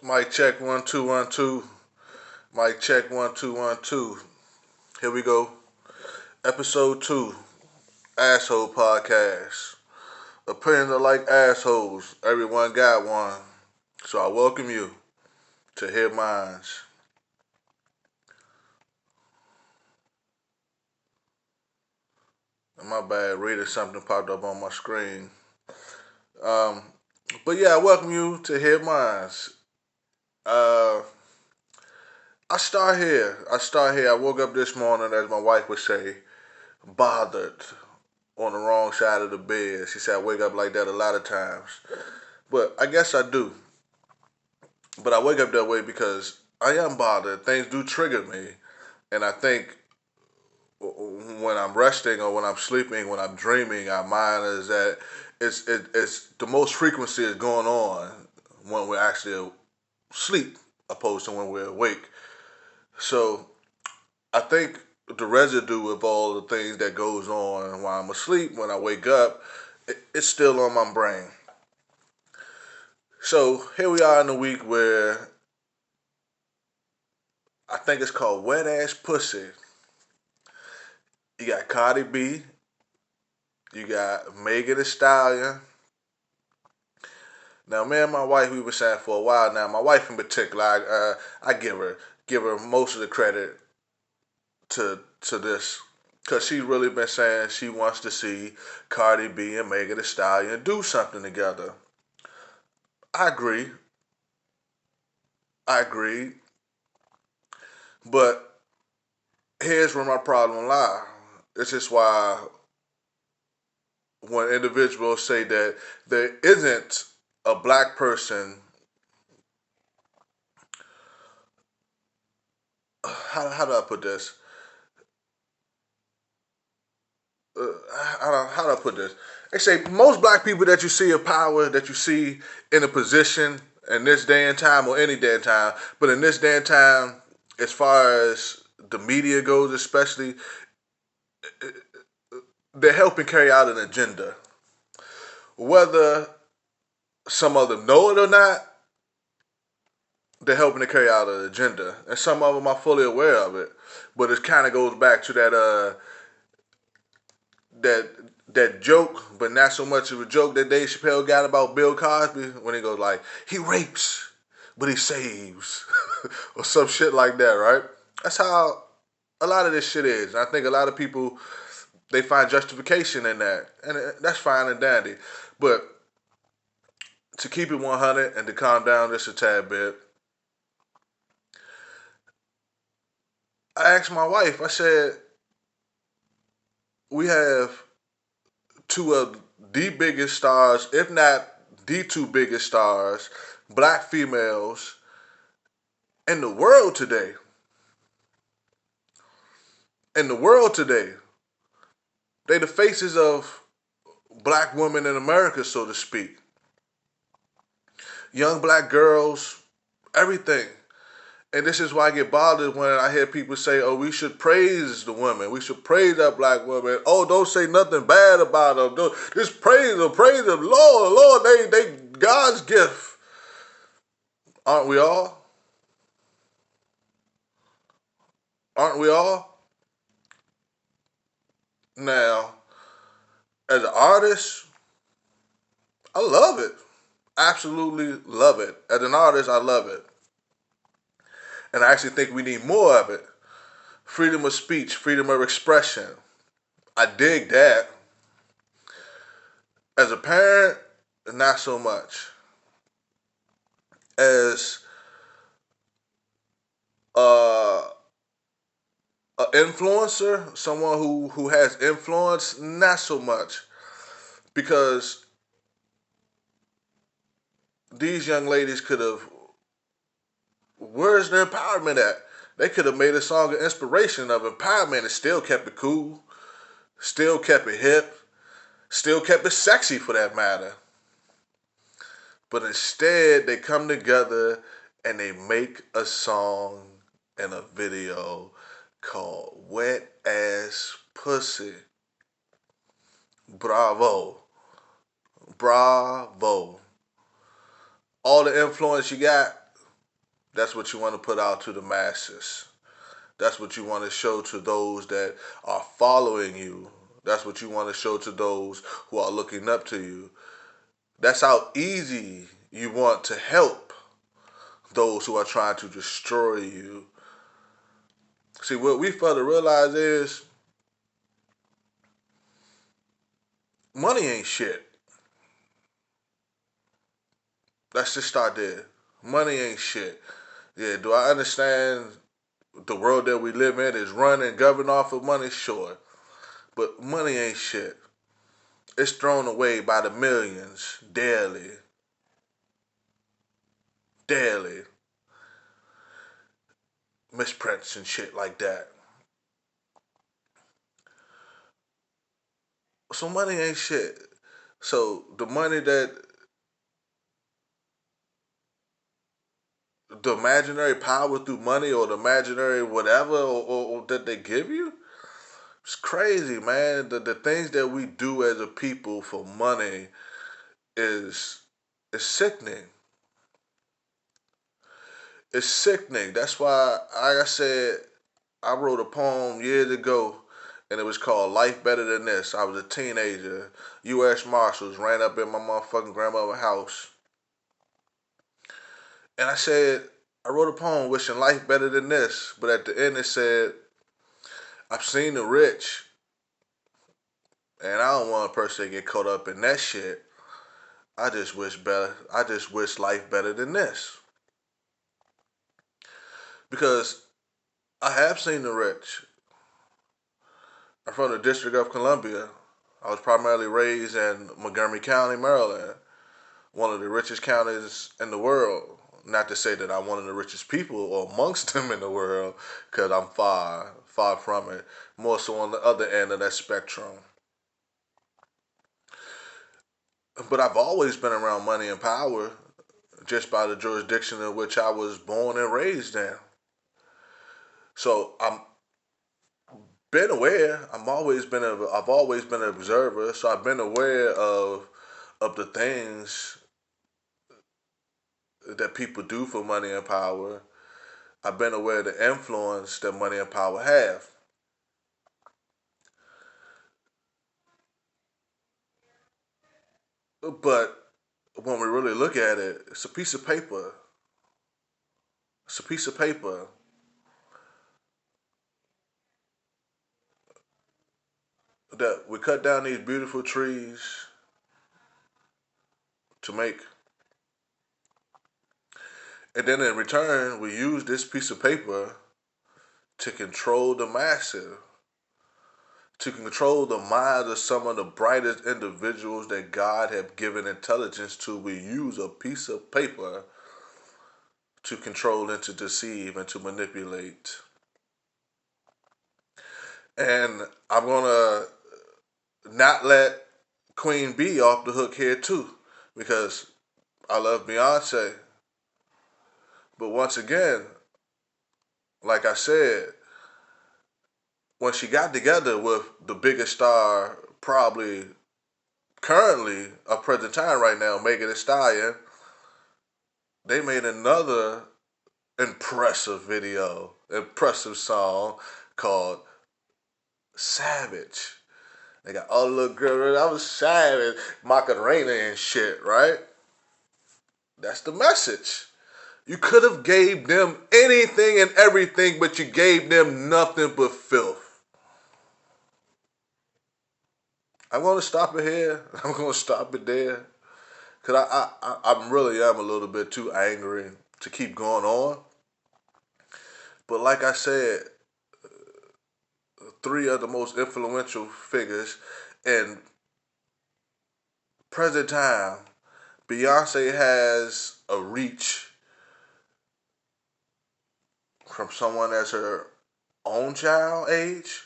Mic check 1 2 1 2. Mic check 1 2 1 2. Here we go. Episode 2. Asshole Podcast. Opinions are like assholes. Everyone got one. So I welcome you to hear minds. My bad, reading something popped up on my screen. Um, but yeah, I welcome you to hear minds. Uh, I start here. I woke up this morning, as my wife would say, bothered on the wrong side of the bed. She said I wake up like that a lot of times. But I guess I do. But I wake up that way because I am bothered. Things do trigger me. And I think when I'm resting or when I'm sleeping, when I'm dreaming, our mind is that it's the most frequency is going on when we're actually asleep opposed to when we're awake. So I think the residue of all the things that goes on while I'm asleep, when I wake up, it's still on my brain. So here we are in a week where I think it's called Wet Ass Pussy. You got Cardi B, you got Megan Thee Stallion. Now, me and my wife, we been saying for a while now. My wife in particular, I give her most of the credit to this, cause she really been saying she wants to see Cardi B and Megan Thee Stallion do something together. I agree. I agree. But here's where my problem lies. This is why when individuals say that there isn't a black person, how do I put this? How do I put this? They say most black people that you see of power, that you see in a position in this day and time, or any day and time, but in this day and time, as far as the media goes, especially, they're helping carry out an agenda. Whether some of them know it or not, they're helping to carry out an agenda, and some of them are fully aware of it. But it kind of goes back to that that joke, but not so much of a joke that Dave Chappelle got about Bill Cosby when he goes like, he rapes, but he saves, or some shit like that, right? That's how a lot of this shit is. And I think a lot of people they find justification in that, and that's fine and dandy. But to keep it 100 and to calm down just a tad bit, I asked my wife. I said, we have two of the biggest stars, if not the two biggest stars, black females in the world today. In the world today, they the faces of black women in America, so to speak. Young black girls, everything. And this is why I get bothered when I hear people say, oh, we should praise the women. We should praise that black woman. Oh, don't say nothing bad about them. Just praise them. Lord, they God's gift. Aren't we all? Aren't we all? Now, as an artist, I love it. Absolutely love it. As an artist, I love it. And I actually think we need more of it. Freedom of speech, freedom of expression. I dig that. As a parent, not so much. As uh, an influencer, someone who has influence, not so much. Because these young ladies could have, where's the empowerment at? They could have made a song of inspiration of empowerment and still kept it cool, still kept it hip, still kept it sexy for that matter. But instead, they come together and they make a song and a video called Wet Ass Pussy. Bravo. Bravo. All the influence you got, That's what you want to put out to the masses. That's what you want to show to those that are following you. That's what you want to show to those who are looking up to you. That's how easy you want to help those who are trying to destroy you. See, what we fail to realize is money ain't shit. Let's just start there. Money ain't shit. Yeah, do I understand the world that we live in is run and governed off of money? Sure. But money ain't shit. It's thrown away by the millions daily. Daily. Misprints and shit like that. So money ain't shit. So the money that the imaginary power through money or the imaginary whatever or that they give you, it's crazy, man. The things that we do as a people for money is is sickening. It's sickening. That's why, like I said, I wrote a poem years ago, and it was called "Life Better Than This." I was a teenager. U.S. Marshals ran up in my motherfucking grandmother's house, and I said, I wrote a poem wishing life better than this, but at the end it said, "I've seen the rich, and I don't want a person to get caught up in that shit. I just wish better. I just wish life better than this." Because I have seen the rich. I'm from the District of Columbia. I was primarily raised in Montgomery County, Maryland, one of the richest counties in the world. Not to say that I'm one of the richest people or amongst them in the world, because I'm far, far from it. More so on the other end of that spectrum. But I've always been around money and power just by the jurisdiction in which I was born and raised in. So I'm been aware. I've always been an observer. So I've been aware of the things that people do for money and power. I've been aware of the influence that money and power have. But when we really look at it, it's a piece of paper. It's a piece of paper that we cut down these beautiful trees to make, and then in return, we use this piece of paper to control the masses, to control the minds of some of the brightest individuals that God have given intelligence to. We use a piece of paper to control and to deceive and to manipulate. And I'm gonna not let Queen Bee off the hook here too, because I love Beyonce. But once again, like I said, when she got together with the biggest star probably currently of present time right now, Megan Thee Stallion, they made another impressive video, impressive song called Savage. They got all the little girls, I was savage, Macarena and shit, right? That's the message. You could have gave them anything and everything, but you gave them nothing but filth. I'm gonna stop it here. I'm gonna stop it there, cause I really am a little bit too angry to keep going on. But like I said, three of the most influential figures in present time, Beyonce has a reach from someone that's her own child age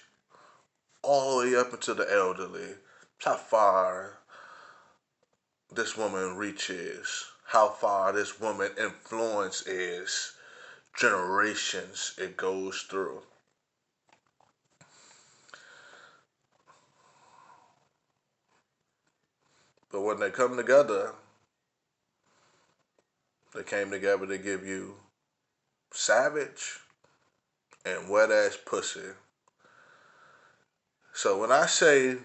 all the way up into the elderly. How far this woman reaches, how far this woman influence is, generations it goes through. But when they come together, they came together to give you savage, and wet ass pussy. So when I say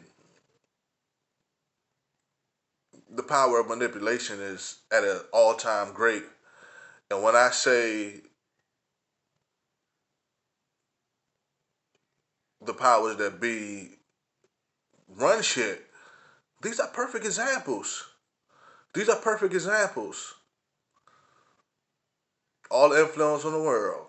the power of manipulation is at an all time great, and when I say the powers that be run shit, these are perfect examples. These are perfect examples. All influence in the world.